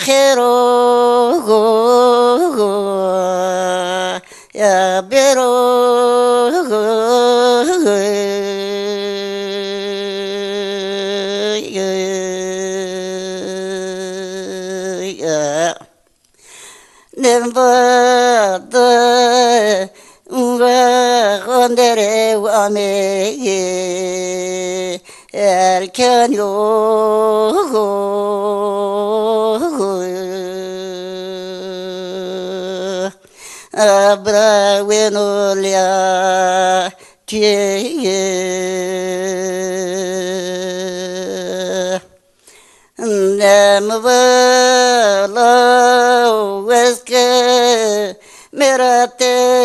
خيرو يا بيرو nemvada gondere wame erken yogo abra wenolia tie nemvala weske merate